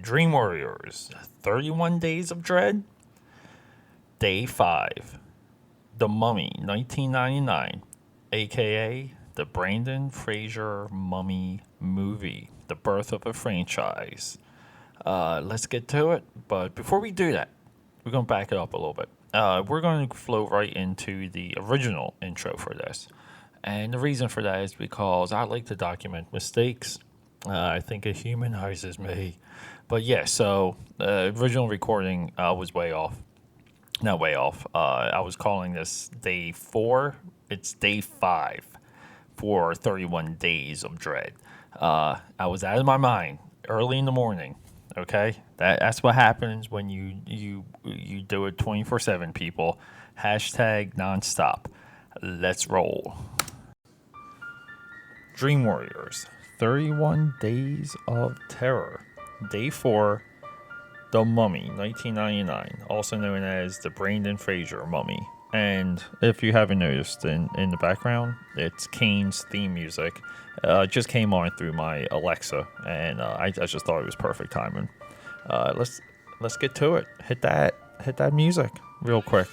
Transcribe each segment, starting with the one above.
Dream Warriors, 31 Days of Dread, Day 5. The Mummy, 1999, aka the Brandon Fraser Mummy movie, the birth of a franchise. Let's get to it. But before we do that, we're going to back it up a little bit. We're going to flow right into the original intro for this. And the reason for that is because I like to document mistakes. I think it humanizes me. But yeah, so original recording was way off. Not way off. I was calling this day 4. It's day 5 for 31 Days of Dread. I was out of my mind early in the morning. Okay, that's what happens when you do it 24/7. People, hashtag nonstop. Let's roll. Dream Warriors, 31 Days of Terror, Day 4, The Mummy, 1999, also known as the Brandon Fraser Mummy. And if you haven't noticed in the background, it's Kane's theme music. Just came on through my Alexa, and I just thought it was perfect timing. Let's get to it. Hit that music real quick.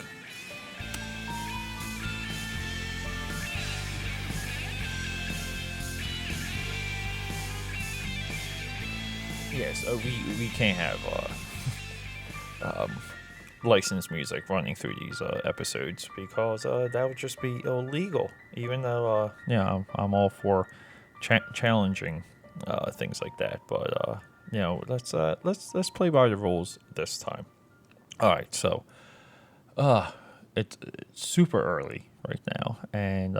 Yes, we can't have licensed music running through these episodes because that would just be illegal. Even though I'm all for challenging things like that, but let's play by the rules this time. All right, so it's super early right now, and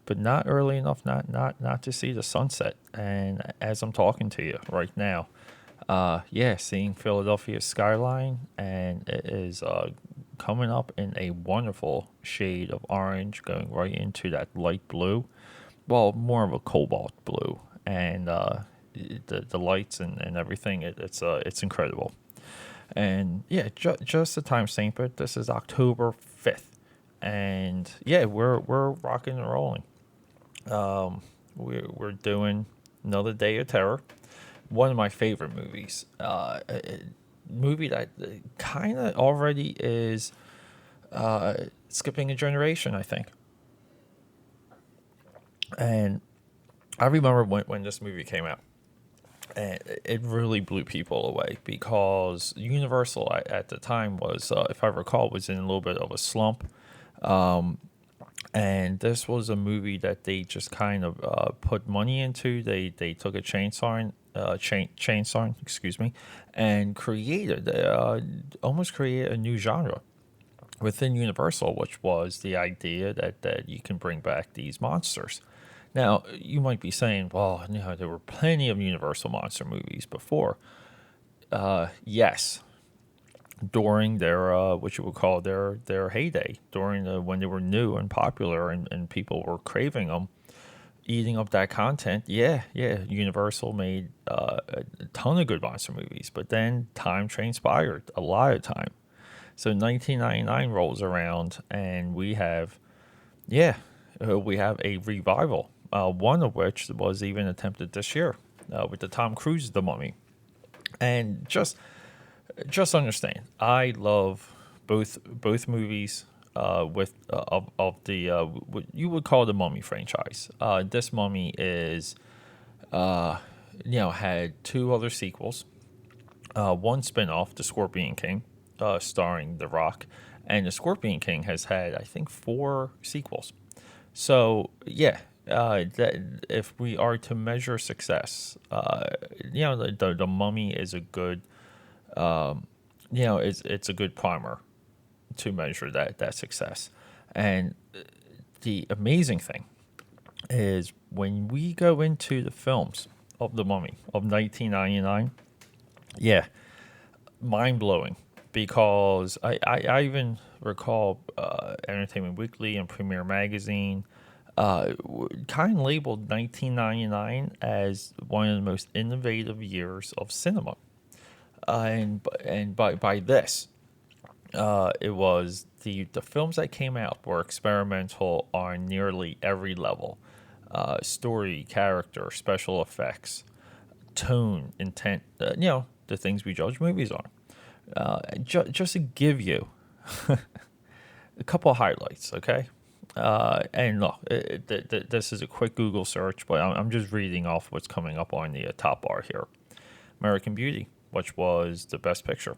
but not early enough not to see the sunset. And as I'm talking to you right now, yeah, seeing Philadelphia's skyline, and it is coming up in a wonderful shade of orange, going right into that light blue. Well, more of a cobalt blue, and the lights and everything. It's incredible. And yeah, just the time stamp it. This is October 5th, and yeah, we're rocking and rolling. We're doing another day of terror. One of my favorite movies. A movie that kind of already is skipping a generation, I think. And I remember when this movie came out, and it really blew people away because Universal at the time was, if I recall, was in a little bit of a slump. And this was a movie that they just kind of put money into. They took a chainsaw, excuse me, and created almost created a new genre within Universal, which was the idea that you can bring back these monsters. Now, you might be saying, well, there were plenty of Universal monster movies before. Yes, during their what you would call their heyday, during when they were new and popular, and people were craving them, eating up that content. Yeah, Universal made a ton of good monster movies, but then time transpired, a lot of time. So 1999 rolls around, and we have a revival. One of which was even attempted this year with the Tom Cruise The Mummy. And just understand, I love both movies of the what you would call the Mummy franchise. This Mummy is had two other sequels. One spin-off, The Scorpion King, starring The Rock, and The Scorpion King has had, I think, 4 sequels. So yeah, that if we are to measure success, the Mummy is a good, it's a good primer to measure that success. And the amazing thing is when we go into the films of the Mummy of 1999, yeah, mind blowing, because I even recall Entertainment Weekly and Premiere Magazine kind of labeled 1999 as one of the most innovative years of cinema. And by this, it was the films that came out were experimental on nearly every level. story, character, special effects, tone, intent, the things we judge movies on. Just to give you a couple of highlights, okay? And look, this is a quick Google search, but I'm just reading off what's coming up on the top bar here. American Beauty, which was the best picture.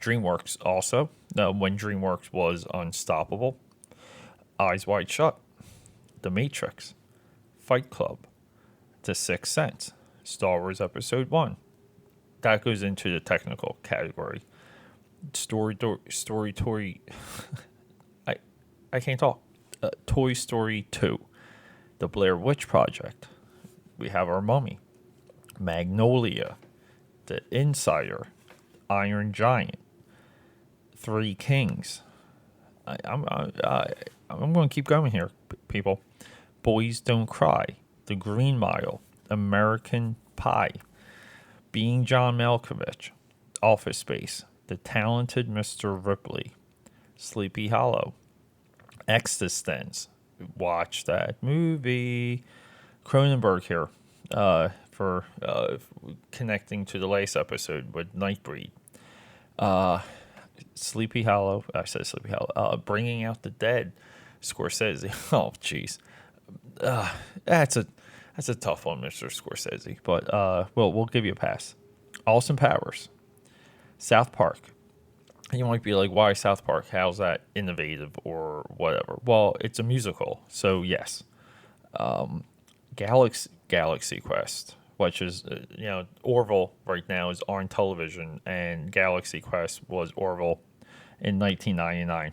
DreamWorks also, when DreamWorks was unstoppable. Eyes Wide Shut, The Matrix, Fight Club, The Sixth Sense, Star Wars Episode 1. That goes into the technical category. Story, I can't talk. Toy Story 2, The Blair Witch Project. We have Our Mummy, Magnolia, The Insider, Iron Giant, Three Kings. I'm going to keep going here, people. Boys Don't Cry, The Green Mile, American Pie, Being John Malkovich, Office Space, The Talented Mr. Ripley, Sleepy Hollow, Existence. Watch that movie. Cronenberg here for connecting to the last episode with Nightbreed. Sleepy Hollow. I said Sleepy Hollow. Bringing Out the Dead. Scorsese. Oh, jeez. That's a tough one, Mr. Scorsese. But we'll give you a pass. Austin Powers. South Park. You might be like, why South Park? How's that innovative or whatever? Well, it's a musical, so yes. Galaxy Quest, which is, Orville right now is on television, and Galaxy Quest was Orville in 1999.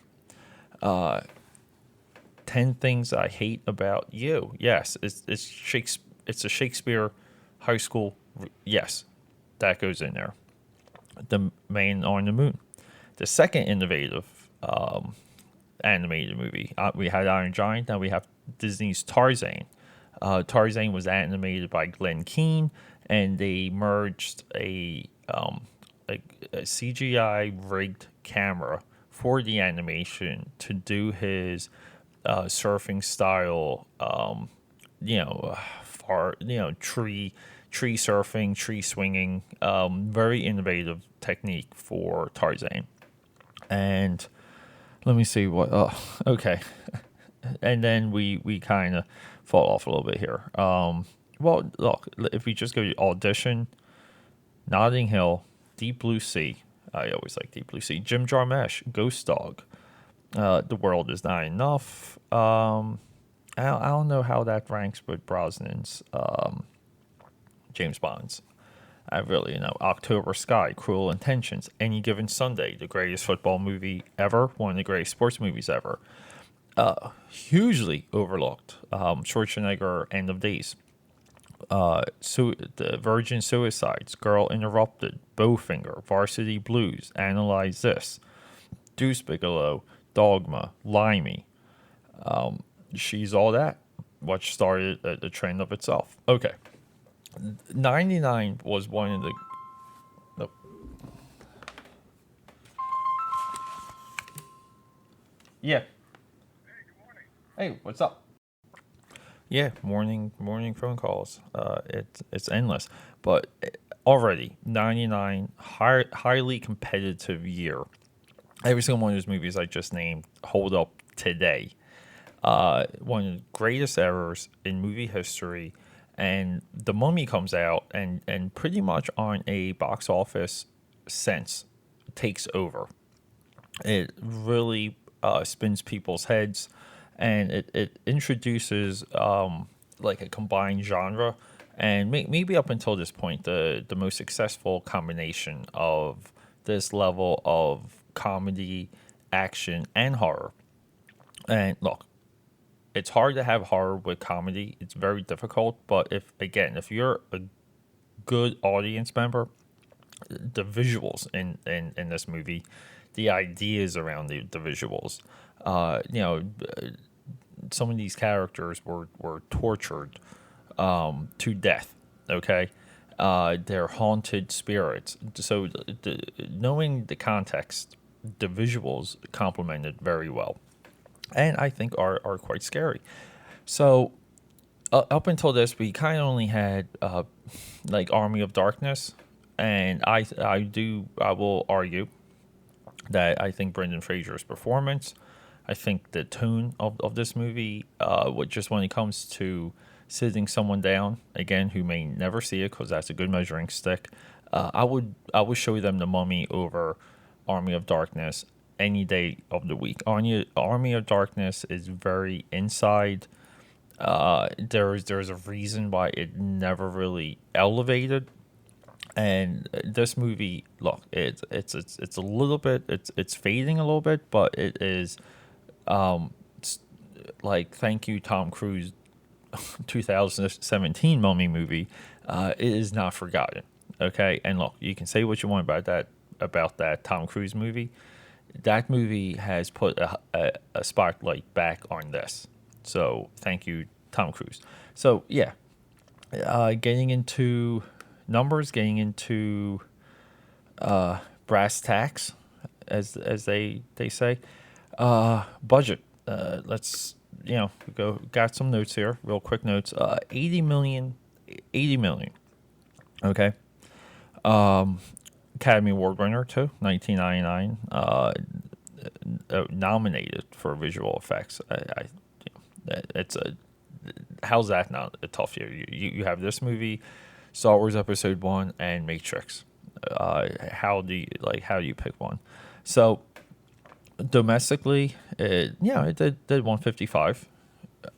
10 Things I Hate About You. Yes, it's Shakespeare. It's a Shakespeare high school. Yes, that goes in there. The Man on the Moon. The second innovative animated movie. We had Iron Giant. Now we have Disney's Tarzan. Tarzan was animated by Glenn Keane, and they merged a CGI rigged camera for the animation to do his surfing style, tree surfing, tree swinging, very innovative technique for Tarzan. And let me see what. Oh, okay. And then we kind of fall off a little bit here. Well, look, if we just go to Audition, Notting Hill, Deep Blue Sea. I always like Deep Blue Sea. Jim Jarmusch, Ghost Dog. The World Is Not Enough. I don't know how that ranks with Brosnan's James Bond's. I really know. October Sky, Cruel Intentions, Any Given Sunday, the greatest football movie ever, one of the greatest sports movies ever. Hugely overlooked. Schwarzenegger, End of Days. The Virgin Suicides, Girl Interrupted, Bowfinger, Varsity Blues, Analyze This, Deuce Bigelow, Dogma, Limey. She's All That, which started a trend of itself. Okay. 99 was one of the. Nope. Yeah. Hey, good morning. Hey, what's up? Yeah, morning phone calls. It's endless, but already 99 highly competitive year. Every single one of those movies I just named hold up today. One of the greatest errors in movie history. And The Mummy comes out and pretty much on a box office sense takes over. It really spins people's heads, and it introduces like a combined genre. And maybe up until this point, the most successful combination of this level of comedy, action, and horror. And look, it's hard to have horror with comedy. It's very difficult. But if you're a good audience member, the visuals in this movie, the ideas around the visuals, some of these characters were tortured to death. Okay. They're haunted spirits. So knowing the context, the visuals complemented very well. And I think are quite scary. So up until this, we kind of only had like Army of Darkness, and I will argue that I think Brendan Fraser's performance, I think the tone of this movie, just when it comes to sitting someone down again who may never see it because that's a good measuring stick, I would show them The Mummy over Army of Darkness any day of the week. Army of Darkness is very inside. There's a reason why it never really elevated, and this movie, look, it's a little bit, it's fading a little bit, but it is like, thank you Tom Cruise 2017 Mummy movie. It is not forgotten. Okay, and look, you can say what you want about that Tom Cruise movie. That movie has put a spotlight back on this. So thank you, Tom Cruise. So yeah, getting into numbers, getting into brass tacks, as they say. Budget. Let's go. Got some notes here, real quick notes. 80 million. 80 million. Okay. Academy Award winner too, 1999. Nominated for visual effects. It's a how's that not a tough year? You have this movie, Star Wars Episode 1, and Matrix. How do you pick one? So domestically, it did 155,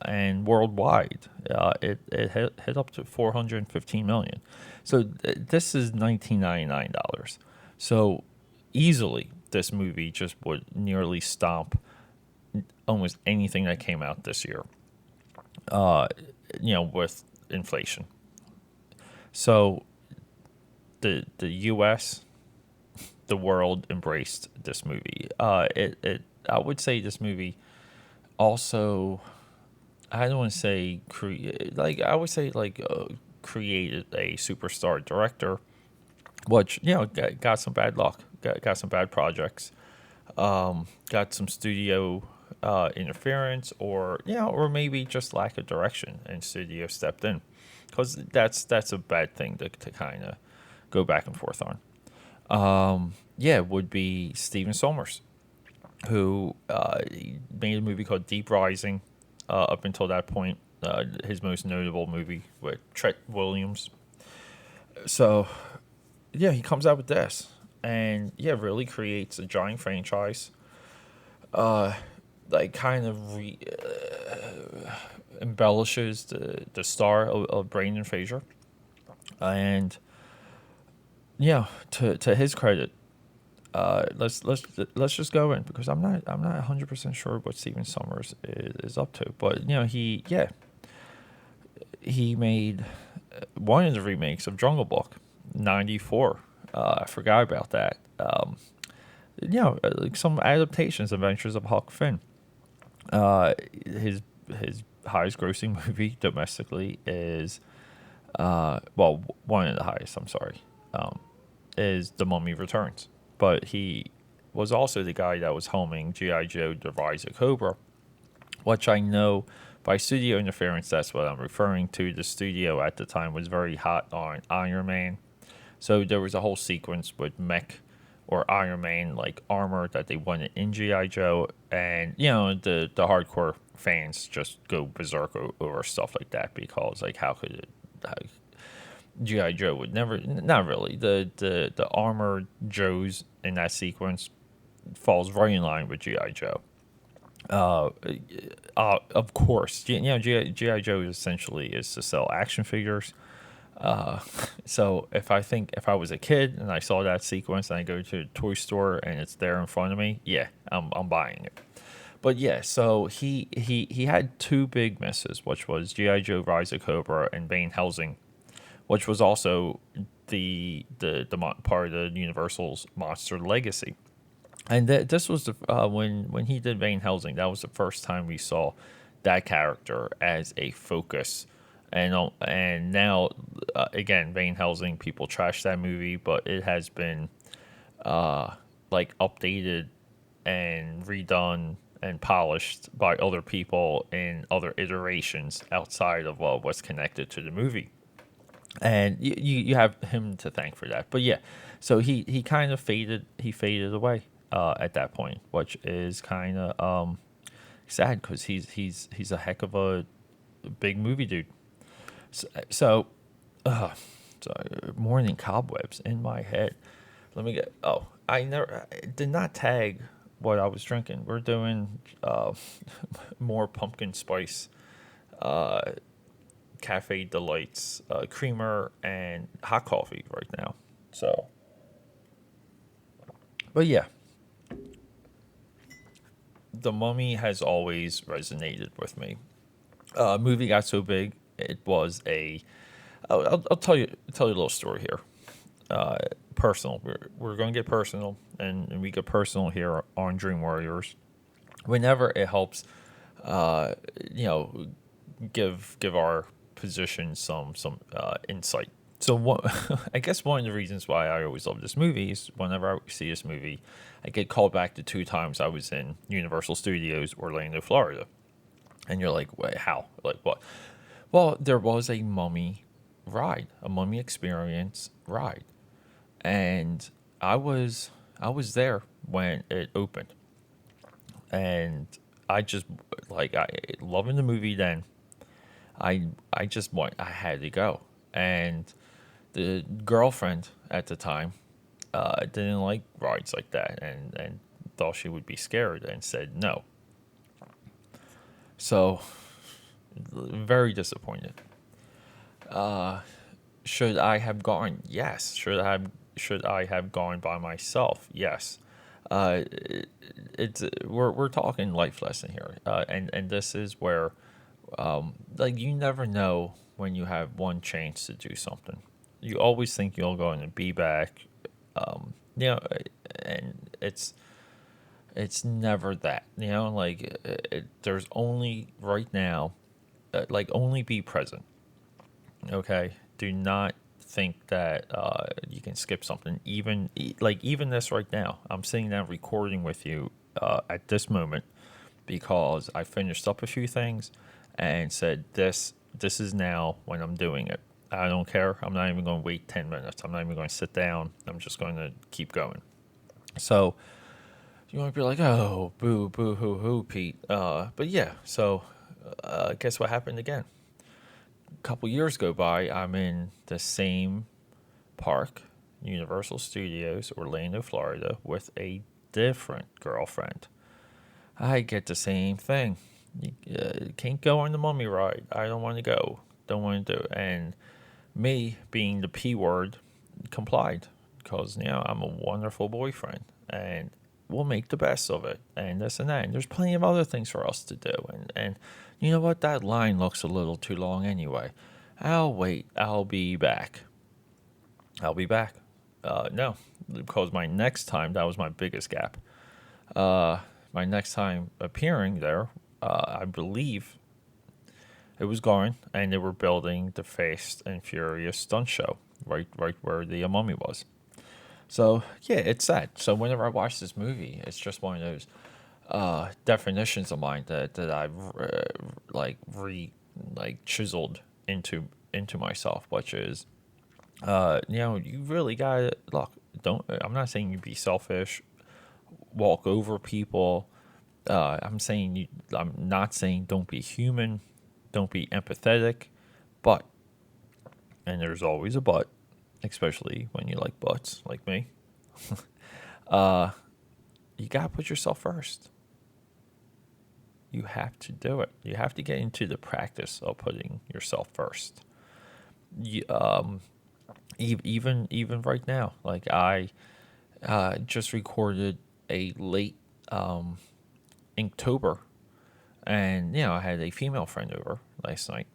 and worldwide, it hit up to 415 million. So this is $1999. So easily, this movie just would nearly stomp almost anything that came out this year. With inflation. So the U.S., the world embraced this movie. I would say this movie also, I don't want to say I would say created a superstar director, which got some bad luck, got some bad projects, got some studio interference, or maybe just lack of direction, and studio stepped in, because that's a bad thing to kind of go back and forth on. Would be Steven Sommers, who made a movie called Deep Rising. Up until that point, his most notable movie with Trent Williams. So, he comes out with this, and really creates a giant franchise. Kind of embellishes the star of Brendan Fraser, and to his credit, let's just go in, because I'm not 100% sure what Steven Sommers is up to, but he made one of the remakes of Jungle Book, '94. I forgot about that. Like some adaptations, Adventures of Huck Finn. His highest grossing movie domestically is one of the highest. I'm sorry, is The Mummy Returns. But he was also the guy that was helming G.I. Joe: The Rise of Cobra, which I know by studio interference, that's what I'm referring to. The studio at the time was very hot on Iron Man. So there was a whole sequence with mech or Iron Man like armor that they wanted in G.I. Joe, and the hardcore fans just go berserk over stuff like that, because how could it? G.I. Joe would never, not really. The armored Joes in that sequence falls right in line with G.I. Joe. Of course, G.I. Joe essentially is to sell action figures. So if I was a kid and I saw that sequence and I go to a toy store and it's there in front of me, I'm buying it. But so he had two big misses, which was G.I. Joe: Rise of Cobra and Van Helsing, which was also the part of the Universal's Monster Legacy. And this was when he did Van Helsing, that was the first time we saw that character as a focus. And now, again, Van Helsing, people trash that movie, but it has been updated and redone and polished by other people in other iterations outside of what's connected to the movie. And you have him to thank for that. But yeah, so he kind of faded away at that point, which is kind of sad because he's a heck of a big movie dude. So, uh, sorry, morning cobwebs in my head. Let me get. Oh, I did not tag what I was drinking. We're doing more pumpkin spice, cafe delights, creamer and hot coffee right now. So, but yeah, The Mummy has always resonated with me. Movie got so big, it was a. I'll tell you a little story here. Personal. We're going to get personal, and we get personal here on Dream Warriors. Whenever it helps, uh, you know, give our position some insight. So what, I guess one of the reasons why I always love this movie is whenever I see this movie, I get called back to two times I was in Universal Studios, Orlando, Florida, and you're like, wait, how? Like what? Well, there was a mummy ride, a mummy experience ride, and I was I was there when it opened, and I just like I loving the movie then. I just want I had to go, and the girlfriend at the time didn't like rides like that, and thought she would be scared and said no. So very disappointed. Should I have gone? Yes. Should I have gone by myself? Yes. It's we're talking life lesson here, and this is where like you never know when you have one chance to do something. You always think you're going to be back, you know, and it's never that. You know, like there's only right now, like only be present. Okay, do not think that you can skip something. Even this right now, I'm sitting down recording with you at this moment because I finished up a few things and said this is now when I'm doing it. I don't care. I'm not even going to wait 10 minutes. I'm not even going to sit down. I'm just going to keep going. So you might be like, oh, boo, boo, hoo, hoo, Pete. But yeah, so guess what happened again? A couple years go by. I'm in the same park, Universal Studios, Orlando, Florida, with a different girlfriend. I get the same thing. You can't go on the mummy ride. I don't want to go. Don't want to do it. And me, being the P word, complied because I'm a wonderful boyfriend and we'll make the best of it and this and that. And there's plenty of other things for us to do. And you know what? That line looks a little too long anyway. I'll wait. I'll be back. I'll be back. No, because my next time, that was my biggest gap. My next time appearing there, I believe it was going, and they were building the Fast and Furious stunt show right where the mummy was. So yeah, it's sad. So whenever I watch this movie, it's just one of those definitions of mine that I've like chiseled into myself, which is you really gotta look. Don't. I'm not saying you be selfish, walk over people. I'm not saying don't be human, don't be empathetic, but, and there's always a but, especially when you like butts like me. You gotta put yourself first. You have to do it. You have to get into the practice of putting yourself first. You, even right now, like I just recorded a late Inktober, and I had a female friend over last night,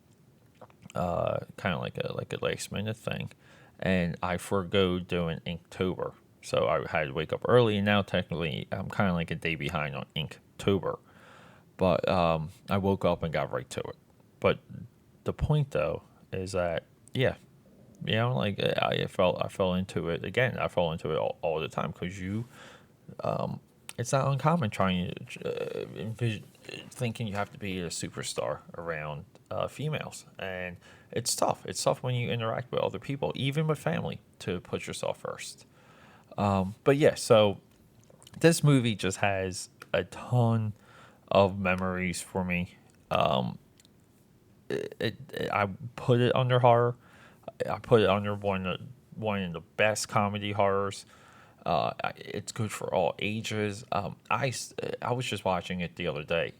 kind of like a last minute thing, and I forgo doing Inktober, so I had to wake up early, and now technically I'm kind of like a day behind on Inktober, but I woke up and got right to it. But the point though is that like I fell into it again. I fall into it all the time because it's not uncommon trying to thinking you have to be a superstar around females, and it's tough. It's tough when you interact with other people, even with family, to put yourself first. But yeah, so this movie just has a ton of memories for me. Um, I put it under horror. I put it under one of the best comedy horrors. It's good for all ages. I was just watching it the other day,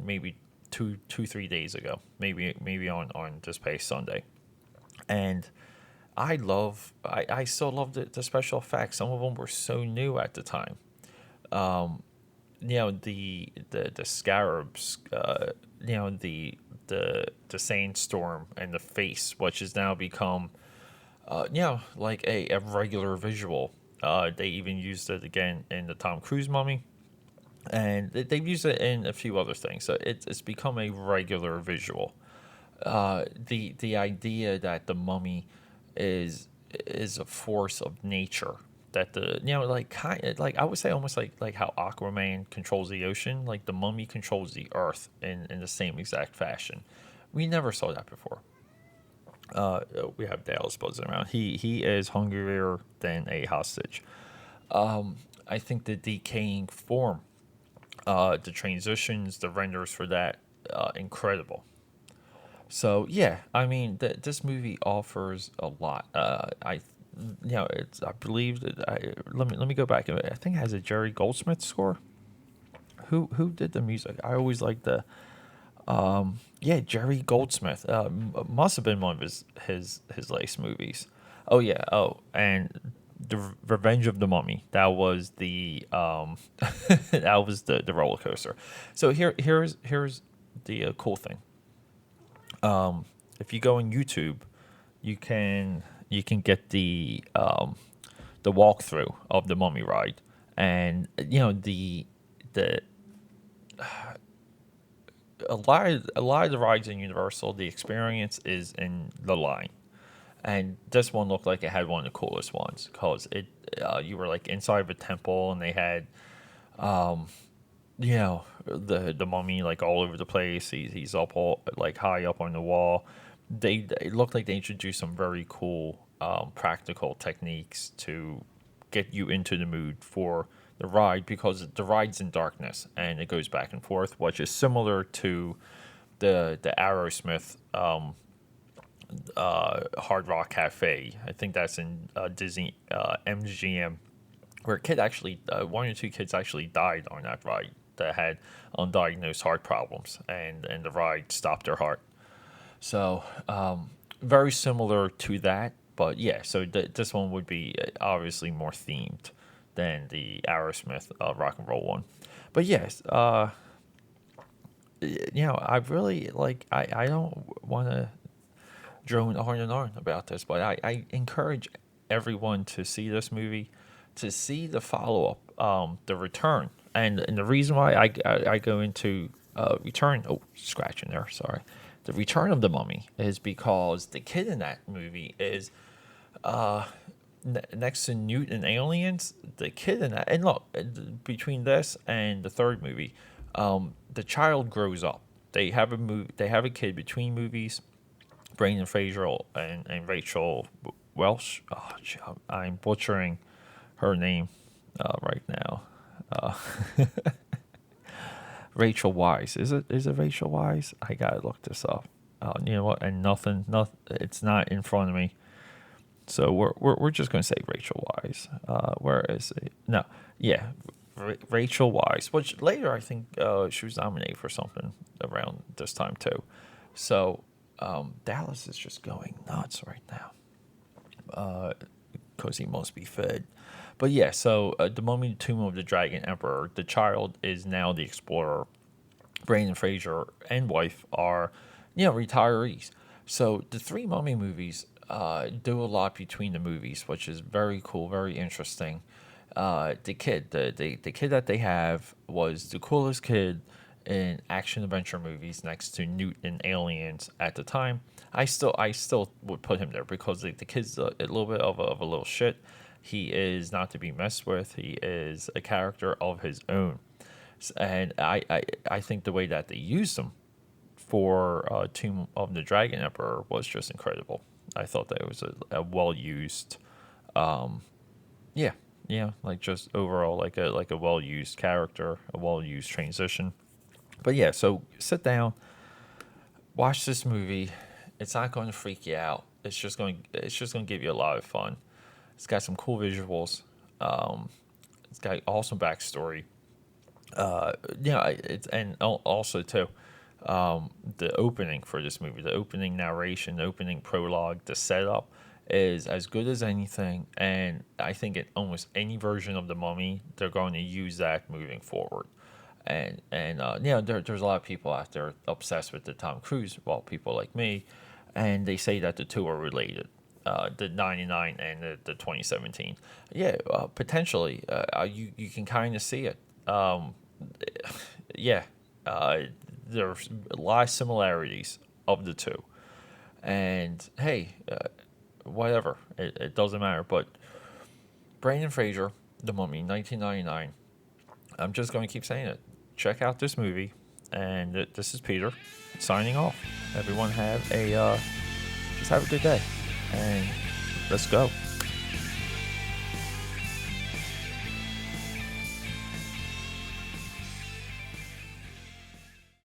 maybe 3 days ago, maybe on this past Sunday, and I still love the special effects. Some of them were so new at the time. The scarabs, the sandstorm and the face, which has now become like a regular visual. They even used it again in the Tom Cruise Mummy, and they've used it in a few other things. So it's become a regular visual. The idea that the mummy is is a force of nature. That like kind of, like I would say almost like how Aquaman controls the ocean, like the mummy controls the earth in the same exact fashion. We never saw that before. We have Dallas buzzing around. He is hungrier than a hostage. I think the decaying form, the transitions, the renders for that, incredible. So yeah, I mean, this movie offers a lot. It's I believe that let me go back. I think it has a Jerry Goldsmith score. Who did the music? I always like the yeah, Jerry Goldsmith. Must have been one of his latest movies. Oh yeah. Oh, and the Revenge of the Mummy. That was the that was the roller coaster. So here's the cool thing. If you go on YouTube, you can get the walkthrough of the Mummy ride, and the a lot of the rides in Universal, the experience is in the line, and this one looked like it had one of the coolest ones because you were like inside of a temple, and they had the mummy like all over the place. He's up all like high up on the wall. It looked like they introduced some very cool practical techniques to get you into the mood for the ride, because the ride's in darkness and it goes back and forth, which is similar to the Aerosmith Hard Rock Cafe. I think that's in Disney MGM, where a kid actually, one or two kids actually died on that ride that had undiagnosed heart problems, and the ride stopped their heart. So very similar to that, but yeah. So this one would be obviously more themed than the Aerosmith rock and roll one. But yes, I really like. I don't want to drone on and on about this, but I encourage everyone to see this movie, to see the follow up, the return, and the reason why I go into return. Oh, scratching there. Sorry. The return of the mummy is because the kid in that movie is next to Newt and Aliens. The kid in that, and look, between this and the third movie, the child grows up. They have a movie. They have a kid between movies. Brandon Fraser and Rachel Welsh. Oh, I'm butchering her name right now. Uh, Rachel Wise. Is it Rachel Wise? I gotta look this up. You know what? And nothing. It's not in front of me. So we're just gonna say Rachel Wise. Where is it? No. Yeah. Rachel Wise. Which later I think she was nominated for something around this time too. So Dallas is just going nuts right now. Because he must be fed. But yeah, so the Mummy, Tomb of the Dragon Emperor, the child is now the explorer. Brandon Fraser and wife are, retirees. So the three Mummy movies do a lot between the movies, which is very cool, very interesting. The kid that they have was the coolest kid in action adventure movies next to Newt in Aliens at the time. I still would put him there because the kid's a little bit of a little shit. He is not to be messed with. He is a character of his own. And I think the way that they used him for Tomb of the Dragon Emperor was just incredible. I thought that it was a well used, yeah, yeah, like just overall like a well used character, a well used transition. But yeah, so sit down, watch this movie. It's not going to freak you out. It's just going to give you a lot of fun. It's got some cool visuals. It's got awesome backstory. Yeah, it's and also too, the opening for this movie, the opening narration, the opening prologue, the setup is as good as anything. And I think in almost any version of the Mummy, they're going to use that moving forward. And there's a lot of people out there obsessed with the Tom Cruise, well, people like me, and they say that the two are related. The 99 and the 2017. Yeah, potentially. You can kind of see it. Yeah, there's a lot of similarities of the two. And hey, whatever, it doesn't matter. But Brandon Fraser, The Mummy, 1999. I'm just going to keep saying it. Check out this movie. And this is Peter signing off. Everyone just have a good day. And let's go.